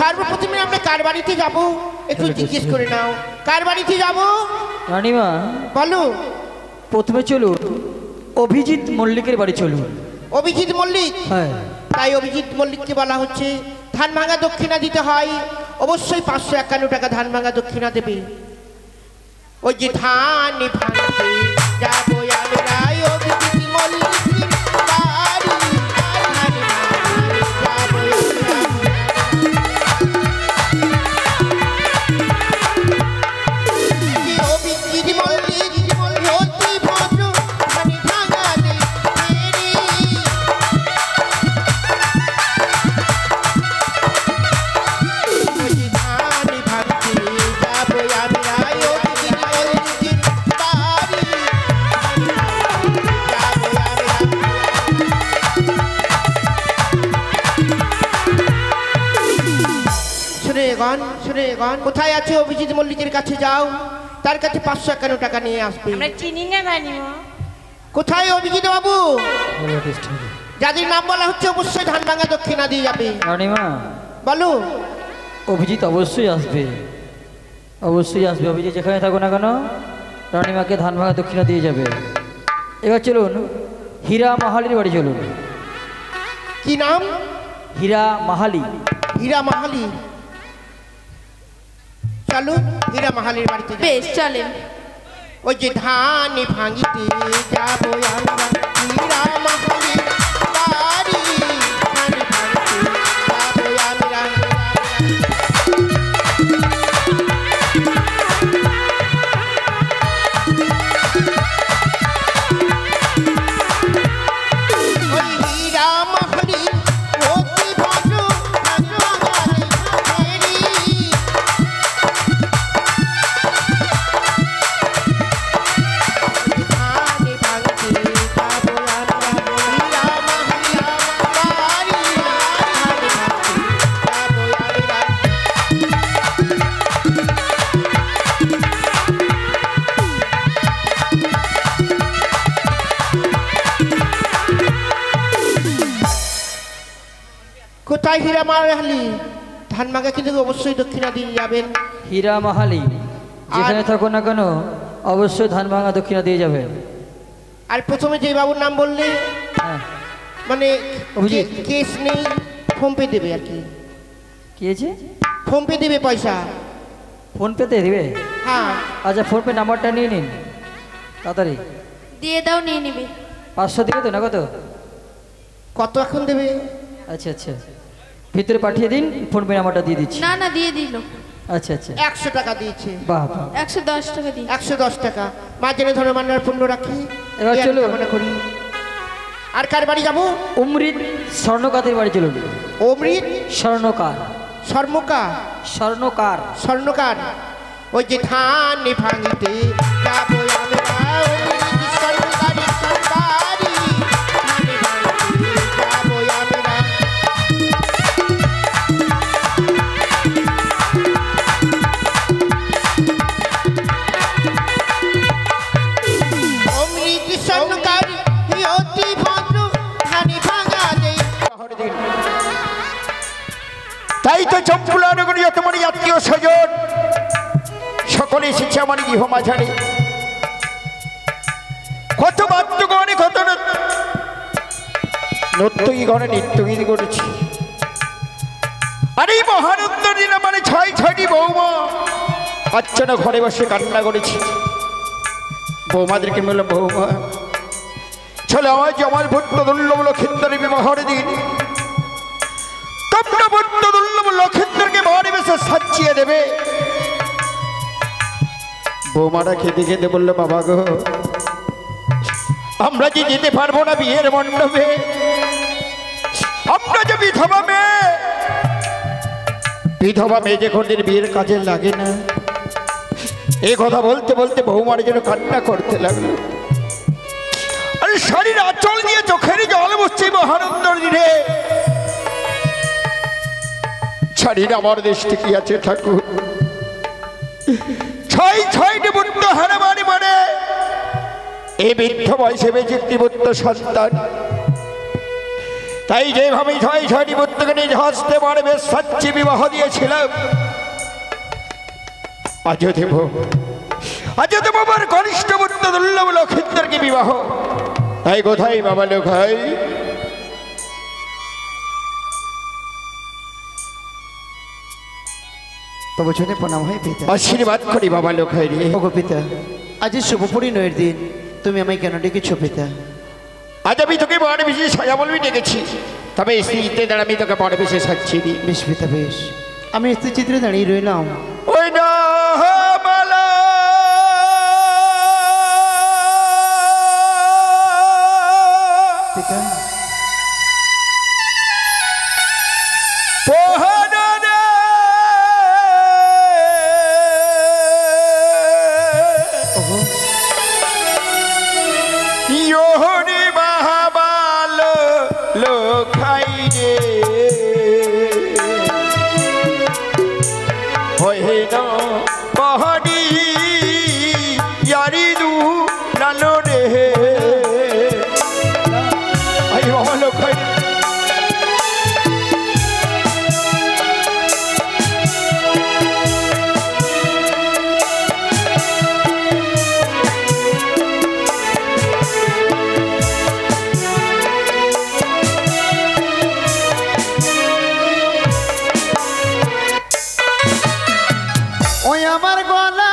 সর্বপ্রথমে আমরা কার বাড়িতে যাব একটু জিজ্ঞেস করে নাও। কার বাড়িতে যাব রানীমা? বলো। প্রথমে চলুন অভিজিৎ মল্লিকের বাড়ি চলুন। অভিজিৎ মল্লিক? হ্যাঁ। তাই অভিজিৎ মল্লিককে বলা হচ্ছে ধান ভাঙা দক্ষিণা দিতে হয়। অবশ্যই 551 টাকা ধান ভাঙা দক্ষিণা দেবে। ওই যে ধান ভাঙতে যাবো আমরা অভিজিৎ মল্লিকের বাড়ি, ধান ভাঙতে যাবো অভিজিৎ মল্লিক অতি ভদ্র ধান ভাঙা দেবে। কোথায় আছে অভিজিৎ মল্লিকের কাছে যাও, তার কাছে 551 টাকা নিয়ে আসবে। আমরা চিনি না রানীমা। কোথায় অভিজিৎ বাবু? যাদের নাম বলা হচ্ছে অবশ্যই ধান ভাঙা দক্ষিণা দিয়ে যাবে। রানীমা বলো। অভিজিৎ অবশ্যই আসবে, অবশ্যই আসবে। অভিজিৎ যেখানে থাকো না কেন রানীমাকে ধান ভাঙা দক্ষিণা দিয়ে যাবে। এবার চলুন হীরা মাহালির বাড়ি চলুন। কি নাম? হীরা মাহালি। হীরা মাহালি? চলো হীরা মাহালির বাড়িতে। বেশ চলেন। ওই যে ধান ভাঙিতে যাবো আমরা হীরা মাহালির বাড়ি, ধান ভাঙিতে যাবো আমরা। ওই হীরা মাহালি অতি ভদ্র ধান ভাঙা দেবে। কোথায় হীরা মাহালি? ধান ভাঙা কিন্তু অবশ্যই দক্ষিণা দিয়ে যাবেন। হীরা মাহালি যেখানে থাকো না কেন অবশ্যই ধান ভাঙা দক্ষিণা দিয়ে যাবে। আর প্রথমে যে বাবুর নাম বললে হ্যাঁ মানে অভিজিৎ। কেস নেই, ফোন পে দেবে আর কি। কি আছে? ফোন পে দেবে পয়সা। ফোন পেতে দেবে? হ্যাঁ। আচ্ছা ফোন পে নাম্বারটা নিয়ে নিন তাড়াতাড়ি। দিয়ে দাও, নিয়ে নিবে। 500 দিবে তো না কত? কত এখন দেবে? আচ্ছা আচ্ছা ভিতরে পাঠিয়ে দিন, ফোন পে নাম্বারটা দিয়ে দিচ্ছি। না না দিয়ে দিল। আচ্ছা আচ্ছা 100 টাকা দিয়েছে। বাহ বাহ। 110 টাকা দিই। 110 টাকা মা জেনে ধরে মান্নার পূর্ণ রাখি। এবার চলো মনে করি। আর কার বাড়ি যাবো? অমৃত স্বর্ণকারের বাড়ি চলুন। অমৃত স্বর্ণকার। স্বর্ণকার? স্বর্ণকার। স্বর্ণকার। ওই যে ধান ভাঙিতে যাবো আমরা অমৃত স্বর্ণকারের বাড়ি, ধান ভাঙিতে যাবো আমরা। অমৃত স্বর্ণকার অতি ভদ্র ধান ভাঙা দেয়। তাই তো চম্পুলা নগরী তোমার আত্মীয় স্বজন সকলে এসেছে আমার গৃহ মাঝারে। কত বাদ্যগণে কত নৃত্যগণে নৃত্যগীত করেছি। আর এই মহানন্দ দিন মানে 6টি বৌমা আচ্ছন্ন ঘরে বসে কান্না করেছি। বৌমাদেরকে বললাম বৌমা চলে আমার জমার ভুট্ট দুর্লভ লক্ষেন্দ্রের বিবাহের দিন তোমরা ভুট্ট দুর্লভ লক্ষেন্দ্রকে বাড়ি বেসে সাজিয়ে দেবে। বৌমারা খেতে খেতে বললো বাবা গো আমরা যে যেতে পারবো না বিয়ের মণ্ডপে, আমরা যে বিধবা মেয়ে যে কোনদিন বিয়ের কাজে লাগে না। এই কথা বলতে বলতে বৌমার যেন কান্না করতে লাগলো। আরে শরীর আঁচল দিয়ে চোখের জল বসছে মহানন্দ দিনে। শরীর আমার দৃষ্টি কি আছে ঠাকুর? 6টি পুত্র হারামারি মানে এই বৃদ্ধ বয়সে বেঁচে একটি পুত্র সন্তান। তাই যেভাবে 6টি পুত্র তোকে নিজ হস্তে মারবে সাচ্চি বিবাহ দিয়েছিলাম। আজও দেব আমার কনিষ্ঠ পুত্র দুর্লভ লক্ষিন্দরকে বিবাহ। তাই কোথায় বাবা লোকাই? তবে জন্য প্রণাম হয় পিতা। আশীর্বাদ করি বাবা লোকাই রে। ওগো পিতা, আজ শুভ পরিণয়ের দিন, তুমি আমায় কেন ডেকেছো পিতা? আজ আমি তোকে বড় বিশেষ সাজা বলবি ডেকেছি, তবে স্ত্রীতে দাঁড়া আমি তোকে বড় বিশেষ সাজছি দি। বেশ পিতা বেশ, আমি স্ত্রী চিত্রে দাঁড়িয়ে রইলাম। ওই না মালা পিতা পোহানা ওগো ইয়োনি মহাবাল লোখাই রে হয়ে না পহাড়ি ইয়ারি দু নালো রে আই বাবা লোখাই ওই আমার গলা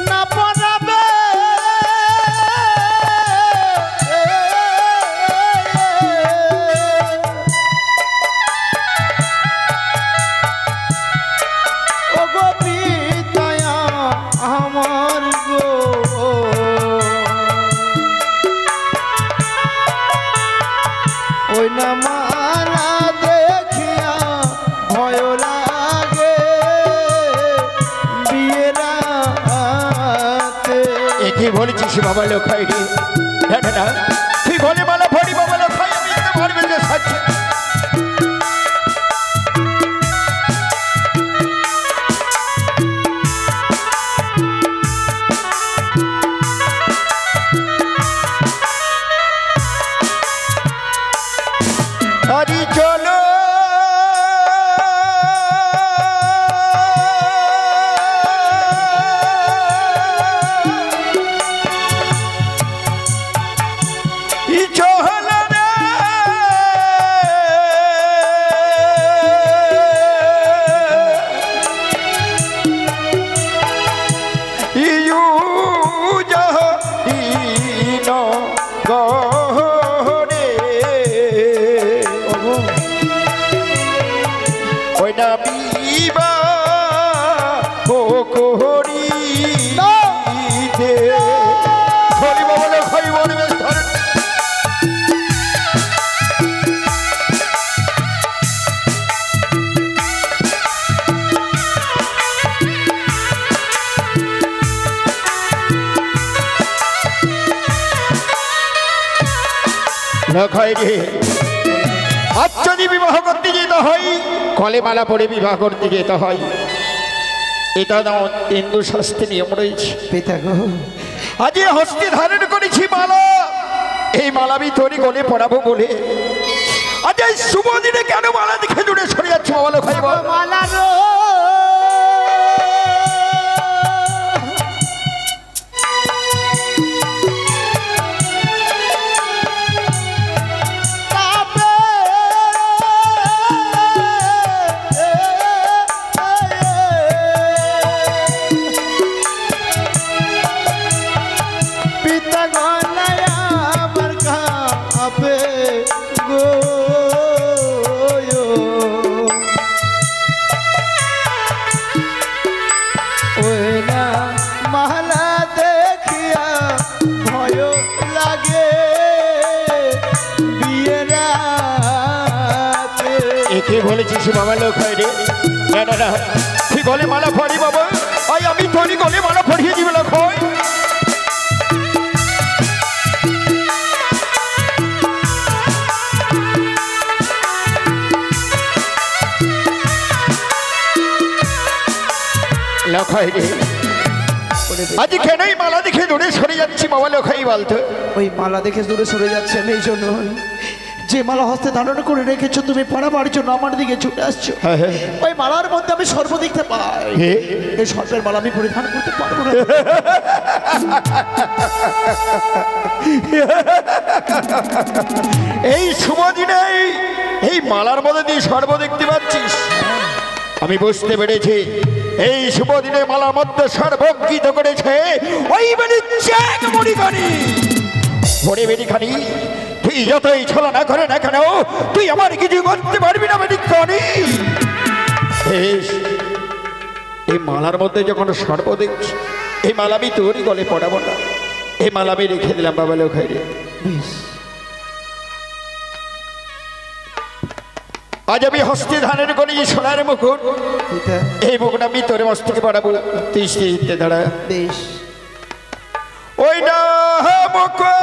না পড়াবে ও গো পিতায়া আমার গো ওই না মালা দেখিয়া ভয় লাগে বিয়ের রাতে। একে বলেছিস বাবা লোখাই রে। না তুই বলে মালা ফড়ি বাবা লোখাই, আমি তোকে বড় বিশেষ সাজছি। আরে চলো ই চহল রে ইউ জাহিন গরে ওই না বিবা ও কোহরি দে ধরি বলে খাই বলবে ধরে লখাই রে। আজ যদি বিবাহ করতে যেতে হয়, কলে মালা পরে বিবাহ করতে যেতে হয়, এটা না হিন্দু শাস্ত্রে নিয়ম রয়েছে। পিতা গো আজ এই হস্তে ধারণ করেছি মালা, এই মালা আমি তোরই গলে পড়াবো বলে আজ এই শুভ দিনে কেন মালা দেখে দূরে সরে যাচ্ছে বাবা লোখাই বল? মালা রো পিতা গলায় আমার কাঁপে গো ওই না মালা দেখিয়া ভয় লাগে বিয়ের রাতে। একে বলেছিস বাবা লোখাই রে। না তুই গলে মালা পড়ি বাবা, আই আমি তোরই গলে মালা পড়িয়ে দিবে লোখাই। লোখাই রে করে দে। আজ কেনই মালা দেখে দূরে সরে যাচ্ছি বাবা লোখাই বলতো? ওই মালা দেখে দূরে সরে যাচ্ছে আমি এই জন্য, যে মালা হস্তে ধারণ করে রেখেছো তুমি পড়াবার জন্য আমার দিকে ছুটে আসছো। ওই মালার মধ্যে আমি সর্প দেখতে পাই। এই সর্পের মালা আমি পরিধান করতে পারবো না। এই শুভ দিনে এই মালার মধ্যে দিয়ে সর্ব দেখতে পাচ্ছিস? আমি বুঝতে পেরেছি এই শুভ দিনে মালার মধ্যে সর্বঙ্কিত করেছে ওই মণিখানি। ওরে বেরিখানি, তুই যতই ছলা না করে না কেন তুই আমার কিছু করতে পারবি না বেরিখানি। এই মালার মধ্যে যখন সর্ব দেখছি, এই মালা আমি তোরই গলে পড়াবো না, এই মালা আমি রেখে দিলাম বাবা লোখাই রে। আজ আমি হস্তে ধানের গলি সোনার মুকুট, এই মুকুট আমি তোর মস্তকে পড়াবো। তুই স্ত্রীতে দাঁড়া। বেশ। ওই না মুকুট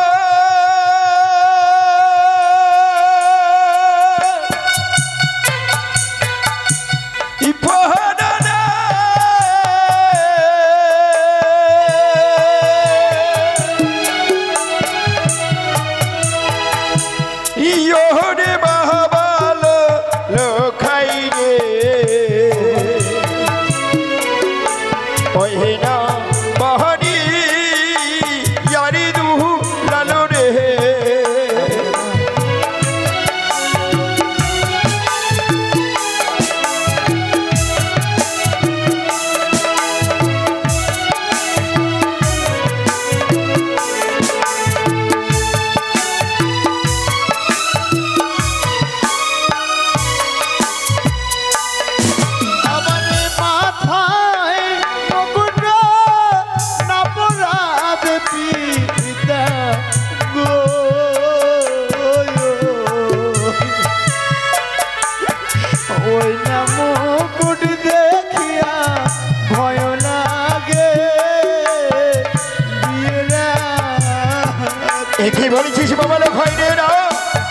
কি বলেছিস বাবা লোখাই রে? না,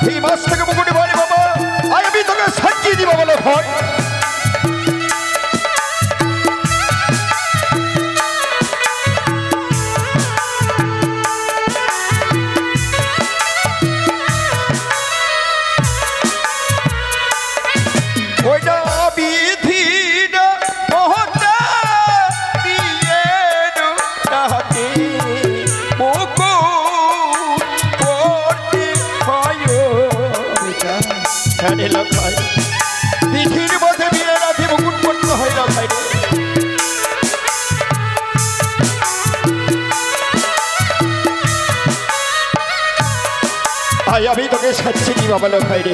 এই মাস থেকে মুকুটে বলে বাবা আমি তোকে সাজিয়ে দিই বাবা লোখাই। ওইটা বিধি না মহতা দিয়ে তাহাতে পৃথিবীর মধ্যে বিয়ে রাখি মুকুট পড়তে হয় না ভাই। আমি তোকে সাচ্ছি বাবা লোখাই রে।